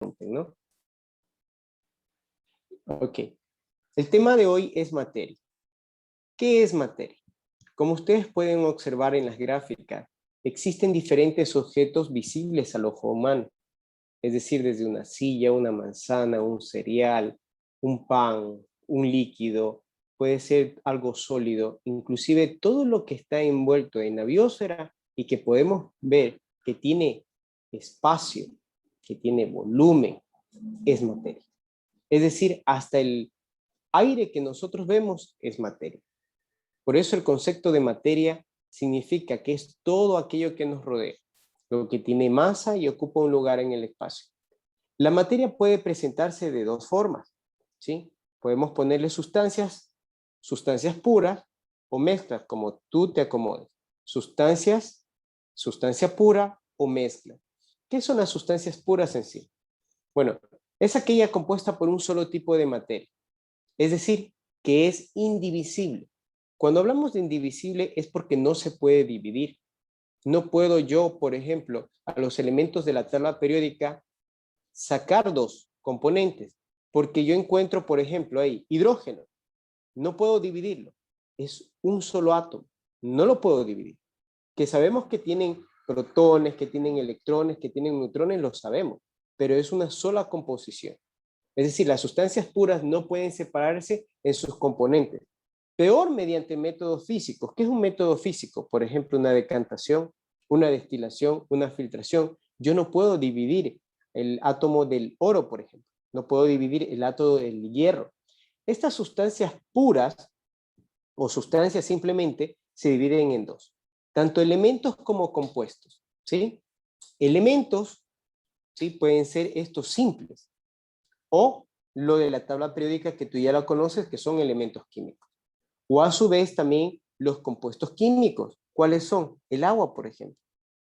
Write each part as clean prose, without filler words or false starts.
¿no? Ok. El tema de hoy es materia. ¿Qué es materia? Como ustedes pueden observar en las gráficas, existen diferentes objetos visibles al ojo humano. Es decir, desde una silla, una manzana, un cereal, un pan, un líquido, puede ser algo sólido, inclusive todo lo que está envuelto en la biosfera y que podemos ver que tiene espacio, que tiene volumen, es materia. Es decir, hasta el aire que nosotros vemos es materia. Por eso el concepto de materia significa que es todo aquello que nos rodea, lo que tiene masa y ocupa un lugar en el espacio. La materia puede presentarse de dos formas, ¿sí? Podemos ponerle sustancias puras o mezclas, como tú te acomodes. Sustancia pura o mezcla. ¿Qué son las sustancias puras en sí? Bueno, es aquella compuesta por un solo tipo de materia, es decir, que es indivisible. Cuando hablamos de indivisible es porque no se puede dividir. No puedo yo, por ejemplo, a los elementos de la tabla periódica sacar dos componentes, porque yo encuentro, por ejemplo, ahí hidrógeno. No puedo dividirlo. Es un solo átomo. No lo puedo dividir. Que sabemos que tienen protones, que tienen electrones, que tienen neutrones, lo sabemos, pero es una sola composición. Es decir, las sustancias puras no pueden separarse en sus componentes. Peor mediante métodos físicos. ¿Qué es un método físico? Por ejemplo, una decantación, una destilación, una filtración. Yo no puedo dividir el átomo del oro, por ejemplo. No puedo dividir el átomo del hierro. Estas sustancias puras o sustancias simplemente se dividen en dos. Tanto elementos como compuestos. ¿Sí? Elementos, ¿sí? Pueden ser estos simples. O lo de la tabla periódica que tú ya la conoces, que son elementos químicos. O a su vez también los compuestos químicos. ¿Cuáles son? El agua, por ejemplo.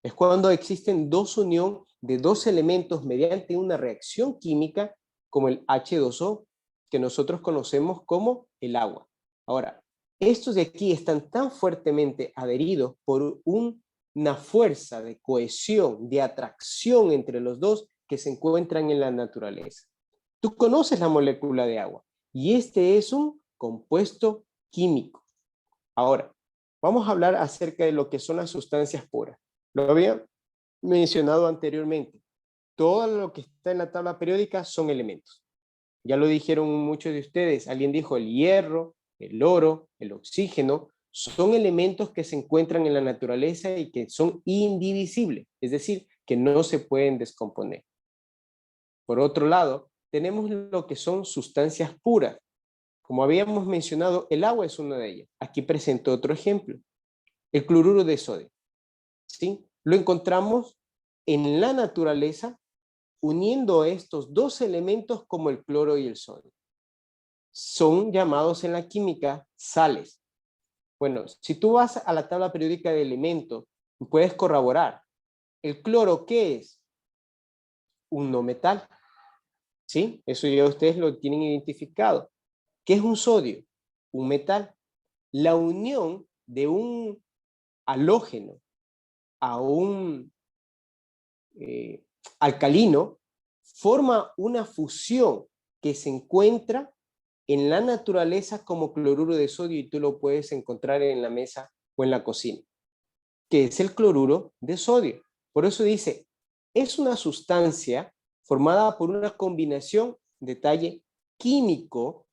Es cuando existen dos unión de dos elementos mediante una reacción química como el H2O, que nosotros conocemos como el agua. Ahora, estos de aquí están tan fuertemente adheridos por una fuerza de cohesión, de atracción entre los dos que se encuentran en la naturaleza. Tú conoces la molécula de agua y este es un compuesto químico. Ahora, vamos a hablar acerca de lo que son las sustancias puras. Lo había mencionado anteriormente. Todo lo que está en la tabla periódica son elementos. Ya lo dijeron muchos de ustedes. Alguien dijo el hierro, el oro, el oxígeno. Son elementos que se encuentran en la naturaleza y que son indivisibles, es decir, que no se pueden descomponer. Por otro lado, tenemos lo que son sustancias puras. Como habíamos mencionado, el agua es una de ellas. Aquí presento otro ejemplo. El cloruro de sodio. ¿Sí? Lo encontramos en la naturaleza uniendo estos dos elementos como el cloro y el sodio. Son llamados en la química sales. Bueno, si tú vas a la tabla periódica de elementos, puedes corroborar. ¿El cloro qué es? Un no metal. ¿Sí? Eso ya ustedes lo tienen identificado. ¿Qué es un sodio? Un metal. La unión de un halógeno a un alcalino forma una fusión que se encuentra en la naturaleza como cloruro de sodio y tú lo puedes encontrar en la mesa o en la cocina, que es el cloruro de sodio. Por eso dice, es una sustancia formada por una combinación, detalle químico,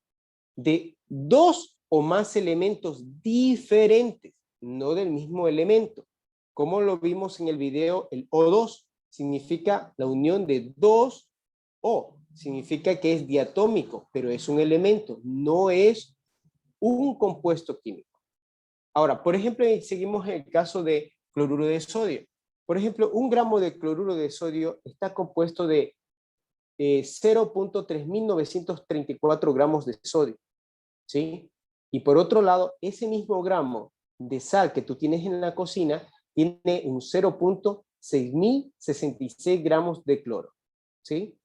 de dos o más elementos diferentes, no del mismo elemento. Como lo vimos en el video, el O2 significa la unión de dos O, significa que es diatómico, pero es un elemento, no es un compuesto químico. Ahora, por ejemplo, seguimos el caso de cloruro de sodio. Por ejemplo, 1 gramo de cloruro de sodio está compuesto de 0.3934 gramos de sodio. ¿Sí? Y por otro lado, ese mismo gramo de sal que tú tienes en la cocina tiene un 0.6066 gramos de cloro, ¿sí?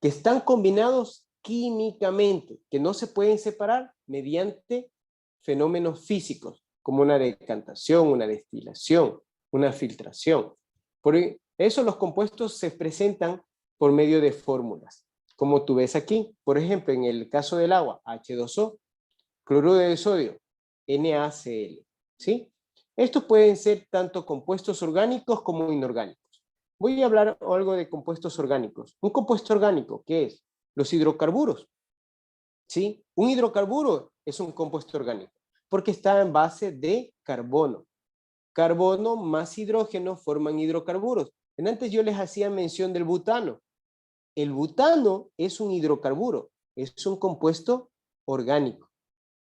Que están combinados químicamente, que no se pueden separar mediante fenómenos físicos, como una decantación, una destilación, una filtración. Por eso los compuestos se presentan por medio de fórmulas, como tú ves aquí. Por ejemplo, en el caso del agua, H2O, cloruro de sodio, NaCl, ¿sí? Estos pueden ser tanto compuestos orgánicos como inorgánicos. Voy a hablar algo de compuestos orgánicos. Un compuesto orgánico, ¿qué es? Los hidrocarburos, ¿sí? Un hidrocarburo es un compuesto orgánico porque está en base de carbono. Carbono más hidrógeno forman hidrocarburos. Antes yo les hacía mención del butano. El butano es un hidrocarburo, es un compuesto orgánico,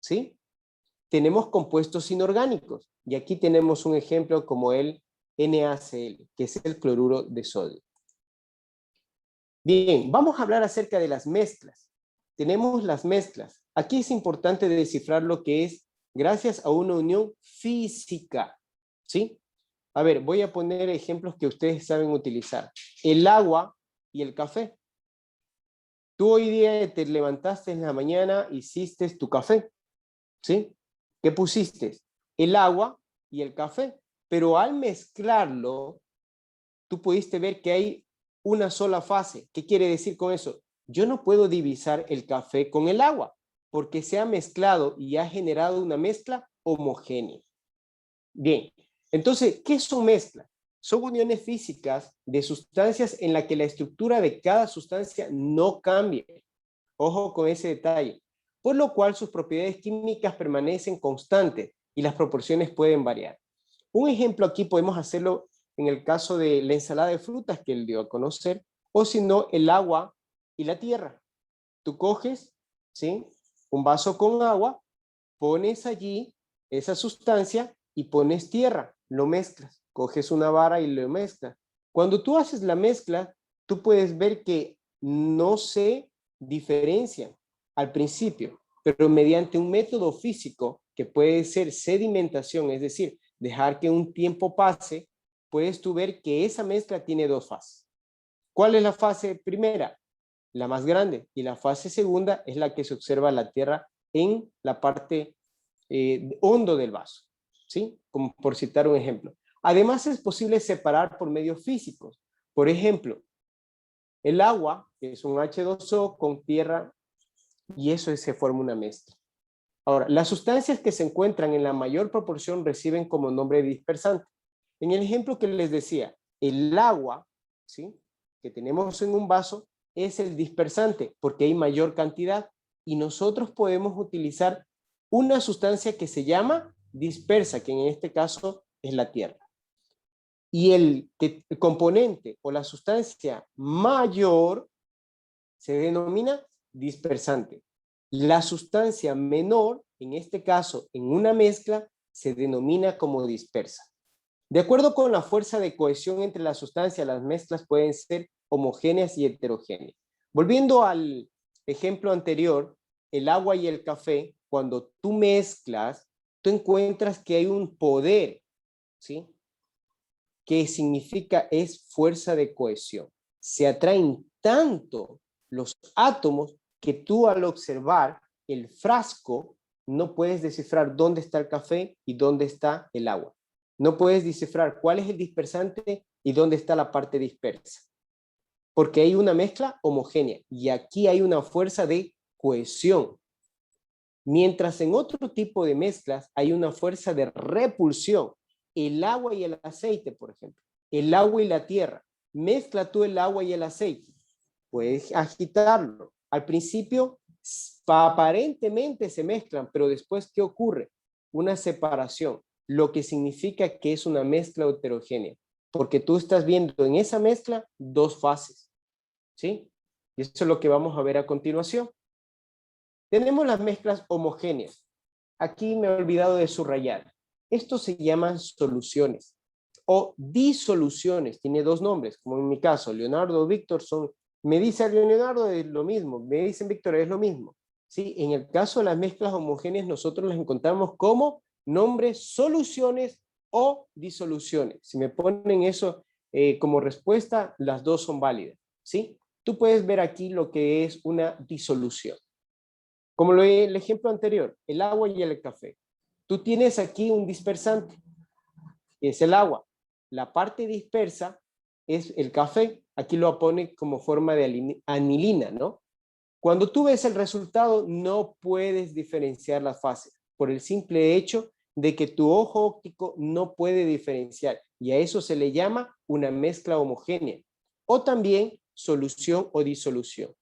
¿sí? Tenemos compuestos inorgánicos y aquí tenemos un ejemplo como el NaCl, que es el cloruro de sodio. Bien, vamos a hablar acerca de las mezclas. Tenemos las mezclas. Aquí es importante descifrar lo que es gracias a una unión física, ¿sí? A ver, voy a poner ejemplos que ustedes saben utilizar. El agua y el café. Tú hoy día te levantaste en la mañana, hiciste tu café, ¿sí? ¿Qué pusiste? El agua y el café. Pero al mezclarlo, tú pudiste ver que hay una sola fase. ¿Qué quiere decir con eso? Yo no puedo divisar el café con el agua, porque se ha mezclado y ha generado una mezcla homogénea. Bien, entonces, ¿qué son mezclas? Son uniones físicas de sustancias en la que la estructura de cada sustancia no cambia. Ojo con ese detalle. Por lo cual sus propiedades químicas permanecen constantes y las proporciones pueden variar. Un ejemplo aquí podemos hacerlo en el caso de la ensalada de frutas que él dio a conocer, o si no, el agua y la tierra. Tú coges, ¿sí?, un vaso con agua, pones allí esa sustancia y pones tierra, lo mezclas, coges una vara y lo mezclas. Cuando tú haces la mezcla, tú puedes ver que no se diferencian al principio, pero mediante un método físico que puede ser sedimentación, es decir, dejar que un tiempo pase, puedes tú ver que esa mezcla tiene dos fases. ¿Cuál es la fase primera? La más grande, y la fase segunda es la que se observa la tierra en la parte hondo del vaso, ¿sí? Como por citar un ejemplo. Además es posible separar por medios físicos. Por ejemplo, el agua, que es un H2O con tierra, y eso se forma una mezcla. Ahora, las sustancias que se encuentran en la mayor proporción reciben como nombre dispersante. En el ejemplo que les decía, el agua, ¿sí?, que tenemos en un vaso es el dispersante porque hay mayor cantidad y nosotros podemos utilizar una sustancia que se llama dispersa, que en este caso es la tierra. Y el componente o la sustancia mayor se denomina dispersante. La sustancia menor, en este caso en una mezcla, se denomina como dispersa. De acuerdo con la fuerza de cohesión entre las sustancias, las mezclas pueden ser homogéneas y heterogéneas. Volviendo al ejemplo anterior, el agua y el café, cuando tú mezclas, tú encuentras que hay un poder, ¿sí?, que significa es fuerza de cohesión. Se atraen tanto los átomos que tú al observar el frasco no puedes descifrar dónde está el café y dónde está el agua. No puedes descifrar cuál es el dispersante y dónde está la parte dispersa. Porque hay una mezcla homogénea y aquí hay una fuerza de cohesión. Mientras en otro tipo de mezclas hay una fuerza de repulsión. El agua y el aceite, por ejemplo. El agua y la tierra. Mezcla tú el agua y el aceite. Puedes agitarlo. Al principio aparentemente se mezclan, pero después, ¿qué ocurre? Una separación, lo que significa que es una mezcla heterogénea, porque tú estás viendo en esa mezcla dos fases, ¿sí? Y eso es lo que vamos a ver a continuación. Tenemos las mezclas homogéneas. Aquí me he olvidado de subrayar. Estos se llaman soluciones o disoluciones. Tiene dos nombres, como en mi caso, Leonardo, Víctor son... Me dice Leonardo es lo mismo, me dicen Víctor es lo mismo. ¿Sí? En el caso de las mezclas homogéneas, nosotros las encontramos como nombres soluciones o disoluciones. Si me ponen eso como respuesta, las dos son válidas. ¿Sí? Tú puedes ver aquí lo que es una disolución. Como el ejemplo anterior, el agua y el café. Tú tienes aquí un dispersante, que es el agua. La parte dispersa es el café. Aquí lo pone como forma de anilina, ¿no? Cuando tú ves el resultado, no puedes diferenciar las fases por el simple hecho de que tu ojo óptico no puede diferenciar, y a eso se le llama una mezcla homogénea o también solución o disolución.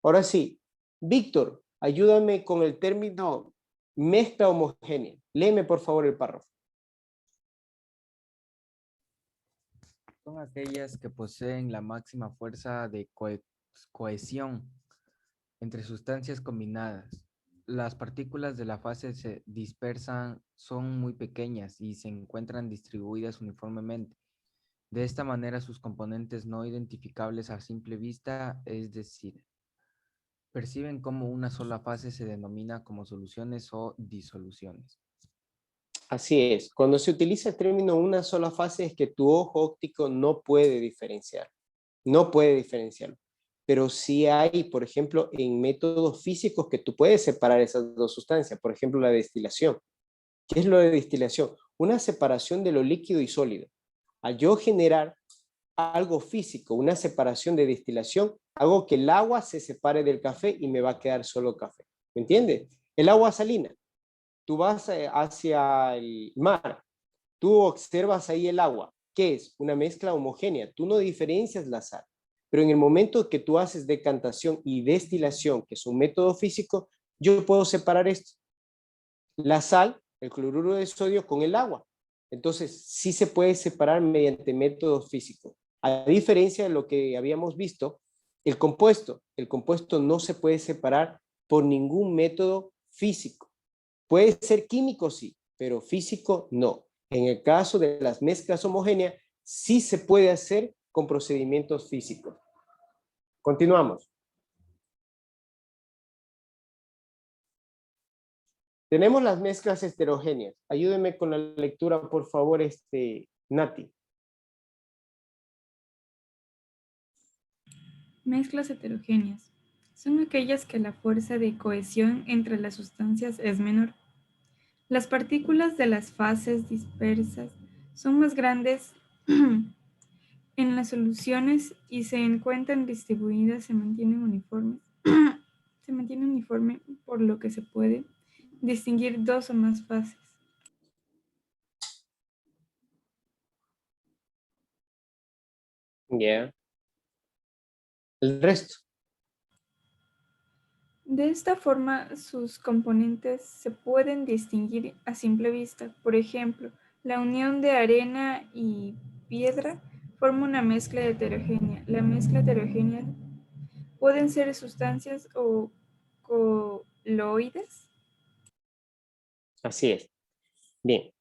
Ahora sí, Víctor, ayúdame con el término mezcla homogénea. Léeme por favor el párrafo. Son aquellas que poseen la máxima fuerza de cohesión entre sustancias combinadas. Las partículas de la fase se dispersan, son muy pequeñas y se encuentran distribuidas uniformemente. De esta manera, sus componentes no identificables a simple vista, es decir, perciben como una sola fase, se denomina como soluciones o disoluciones. Así es. Cuando se utiliza el término una sola fase es que tu ojo óptico no puede diferenciar. No puede diferenciarlo. Pero sí hay, por ejemplo, en métodos físicos que tú puedes separar esas dos sustancias. Por ejemplo, la destilación. ¿Qué es lo de destilación? Una separación de lo líquido y sólido. Al yo generar algo físico, una separación de destilación, hago que el agua se separe del café y me va a quedar solo café. ¿Me entiendes? El agua salina. Tú vas hacia el mar, tú observas ahí el agua. ¿Qué es? Una mezcla homogénea. Tú no diferencias la sal. Pero en el momento que tú haces decantación y destilación, que es un método físico, yo puedo separar esto. La sal, el cloruro de sodio con el agua. Entonces, sí se puede separar mediante métodos físicos. A diferencia de lo que habíamos visto, el compuesto no se puede separar por ningún método físico. Puede ser químico, sí, pero físico no. En el caso de las mezclas homogéneas, sí se puede hacer con procedimientos físicos. Continuamos. Tenemos las mezclas heterogéneas. Ayúdeme con la lectura, por favor, Nati. Mezclas heterogéneas. Son aquellas que la fuerza de cohesión entre las sustancias es menor. Las partículas de las fases dispersas son más grandes en las soluciones y se encuentran distribuidas, se mantienen uniformes. Se mantiene uniforme por lo que se puede distinguir dos o más fases. Ya. Yeah. El resto. De esta forma, sus componentes se pueden distinguir a simple vista. Por ejemplo, la unión de arena y piedra forma una mezcla heterogénea. La mezcla heterogénea pueden ser sustancias o coloides. Así es. Bien.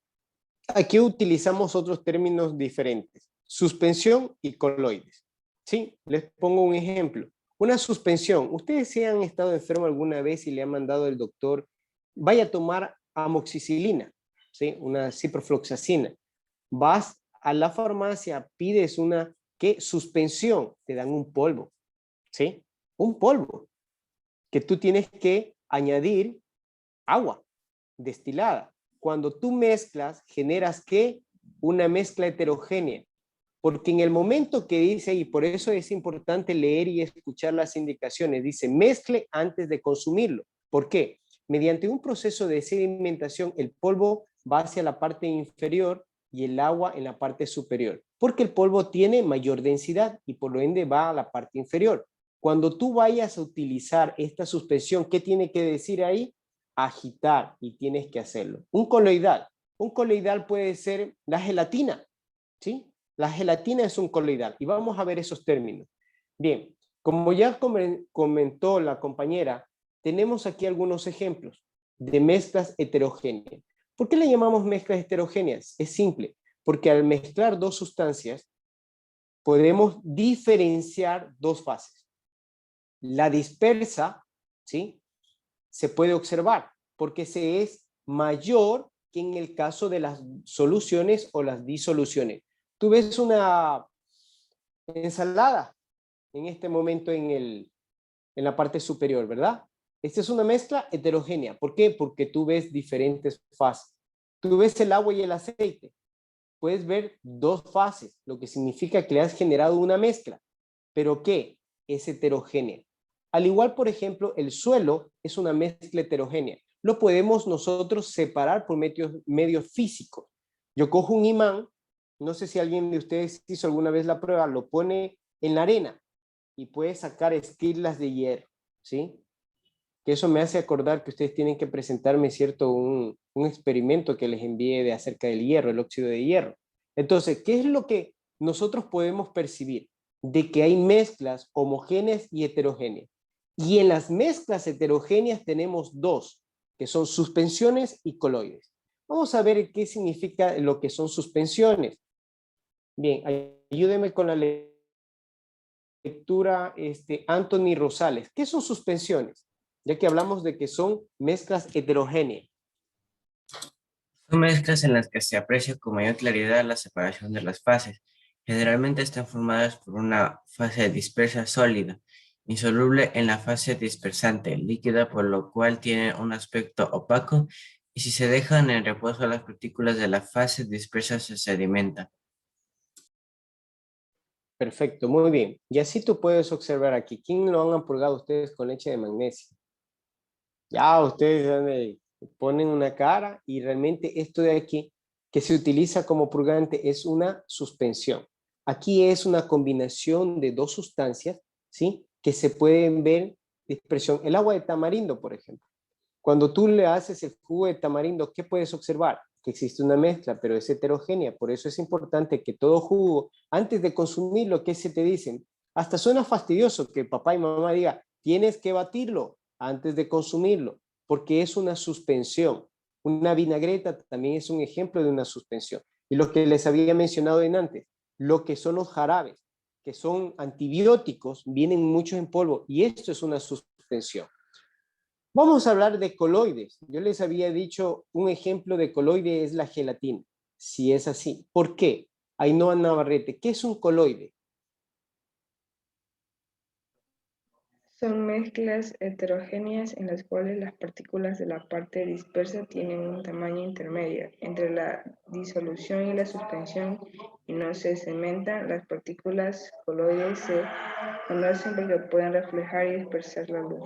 Aquí utilizamos otros términos diferentes. Suspensión y coloides. ¿Sí? Les pongo un ejemplo. Una suspensión. Ustedes se han estado enfermos alguna vez y le han mandado el doctor, vaya a tomar amoxicilina, ¿sí? Una ciprofloxacina. Vas a la farmacia, pides una, ¿qué? Suspensión. Te dan un polvo, ¿sí? Un polvo que tú tienes que añadir agua destilada. Cuando tú mezclas, generas ¿qué? Una mezcla heterogénea. Porque en el momento que dice, y por eso es importante leer y escuchar las indicaciones, dice mezcle antes de consumirlo. ¿Por qué? Mediante un proceso de sedimentación, el polvo va hacia la parte inferior y el agua en la parte superior. Porque el polvo tiene mayor densidad y por lo ende va a la parte inferior. Cuando tú vayas a utilizar esta suspensión, ¿qué tiene que decir ahí? Agitar, y tienes que hacerlo. Un coloidal puede ser la gelatina, ¿sí? La gelatina es un coloidal y vamos a ver esos términos. Bien, como ya comentó la compañera, tenemos aquí algunos ejemplos de mezclas heterogéneas. ¿Por qué le llamamos mezclas heterogéneas? Es simple, porque al mezclar dos sustancias podemos diferenciar dos fases. La dispersa, ¿sí? Se puede observar porque se es mayor que en el caso de las soluciones o las disoluciones. Tú ves una ensalada en este momento en la parte superior, ¿verdad? Esta es una mezcla heterogénea. ¿Por qué? Porque tú ves diferentes fases. Tú ves el agua y el aceite. puedes ver dos fases, lo que significa que le has generado una mezcla, pero que es heterogénea. Al igual, por ejemplo, el suelo es una mezcla heterogénea. Lo podemos nosotros separar por medios físicos. Yo cojo un imán, no sé si alguien de ustedes hizo alguna vez la prueba, lo pone en la arena y puede sacar esquirlas de hierro, ¿sí? Que eso me hace acordar que ustedes tienen que presentarme, ¿cierto? Un experimento que les envíe de acerca del hierro, el óxido de hierro. Entonces, ¿qué es lo que nosotros podemos percibir? De que hay mezclas homogéneas y heterogéneas. Y en las mezclas heterogéneas tenemos dos, que son suspensiones y coloides. Vamos a ver qué significa lo que son suspensiones. Bien, ayúdenme con la lectura Anthony Rosales. ¿Qué son suspensiones? Ya que hablamos de que son mezclas heterogéneas. Son mezclas en las que se aprecia con mayor claridad la separación de las fases. Generalmente están formadas por una fase dispersa sólida, insoluble en la fase dispersante, líquida, por lo cual tiene un aspecto opaco, y si se dejan en reposo las partículas de la fase dispersa se sedimentan. Perfecto, muy bien. Y así tú puedes observar aquí. ¿Quién lo han purgado ustedes con leche de magnesio? Ya ustedes ponen una cara y realmente esto de aquí que se utiliza como purgante es una suspensión. Aquí es una combinación de dos sustancias, ¿sí? Que se pueden ver dispersión. El agua de tamarindo, por ejemplo. Cuando tú le haces el jugo de tamarindo, ¿qué puedes observar? Que existe una mezcla, pero es heterogénea. Por eso es importante que todo jugo, antes de consumirlo, ¿qué se te dicen? Hasta suena fastidioso que papá y mamá digan, tienes que batirlo antes de consumirlo, porque es una suspensión. Una vinagreta también es un ejemplo de una suspensión. Y lo que les había mencionado en antes, lo que son los jarabes, que son antibióticos, vienen muchos en polvo, y esto es una suspensión. Vamos a hablar de coloides. Yo les había dicho un ejemplo de coloide es la gelatina. Si es así, ¿por qué? Ainhoa Navarrete, ¿qué es un coloide? Son mezclas heterogéneas en las cuales las partículas de la parte dispersa tienen un tamaño intermedio entre la disolución y la suspensión y no se cementan. Las partículas coloides se conocen porque pueden reflejar y dispersar la luz.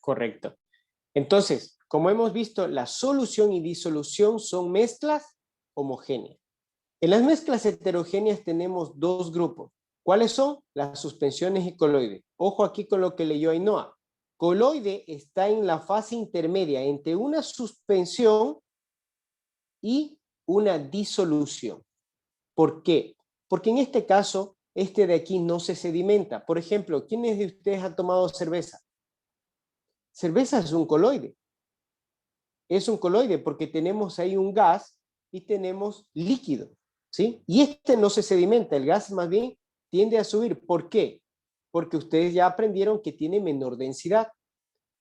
Correcto. Entonces, como hemos visto, la solución y disolución son mezclas homogéneas. En las mezclas heterogéneas tenemos dos grupos. ¿Cuáles son? Las suspensiones y coloides. Ojo aquí con lo que leyó Ainhoa. Coloide está en la fase intermedia entre una suspensión y una disolución. ¿Por qué? Porque en este caso, este de aquí no se sedimenta. Por ejemplo, ¿quiénes de ustedes han tomado cerveza? Cerveza es un coloide. Es un coloide porque tenemos ahí un gas y tenemos líquido, ¿sí? Y este no se sedimenta, el gas más bien tiende a subir. ¿Por qué? Porque ustedes ya aprendieron que tiene menor densidad.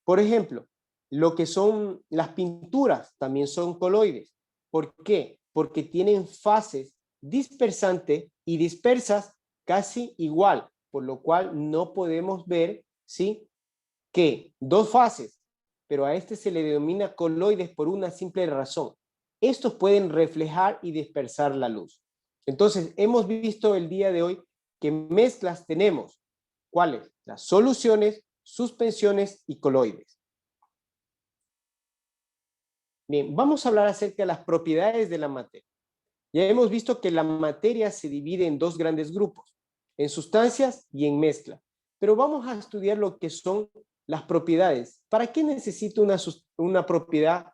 Por ejemplo, lo que son las pinturas también son coloides. ¿Por qué? Porque tienen fases dispersantes y dispersas casi igual, por lo cual no podemos ver, ¿sí? Que dos fases, pero a este se le denomina coloides por una simple razón. Estos pueden reflejar y dispersar la luz. Entonces, hemos visto el día de hoy que mezclas tenemos. ¿Cuáles? Las soluciones, suspensiones y coloides. Bien, vamos a hablar acerca de las propiedades de la materia. Ya hemos visto que la materia se divide en dos grandes grupos, en sustancias y en mezcla. Pero vamos a estudiar lo que son las propiedades. ¿Para qué necesito una propiedad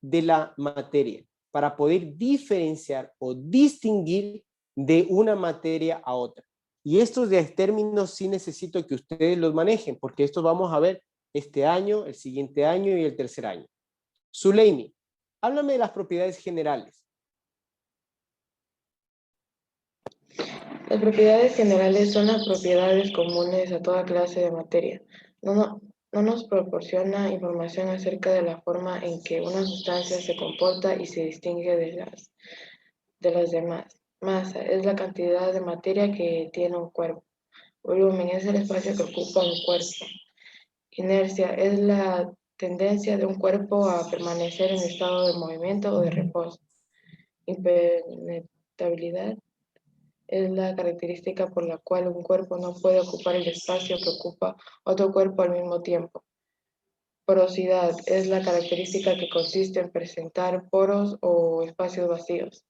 de la materia? Para poder diferenciar o distinguir de una materia a otra. Y estos términos sí necesito que ustedes los manejen, porque estos vamos a ver este año, el siguiente año y el tercer año. Zuleimi, háblame de las propiedades generales. Las propiedades generales son las propiedades comunes a toda clase de materia. No nos proporciona información acerca de la forma en que una sustancia se comporta y se distingue de las demás. Masa es la cantidad de materia que tiene un cuerpo. Volumen es el espacio que ocupa un cuerpo. Inercia es la tendencia de un cuerpo a permanecer en estado de movimiento o de reposo. Impenetrabilidad es la característica por la cual un cuerpo no puede ocupar el espacio que ocupa otro cuerpo al mismo tiempo. Porosidad es la característica que consiste en presentar poros o espacios vacíos.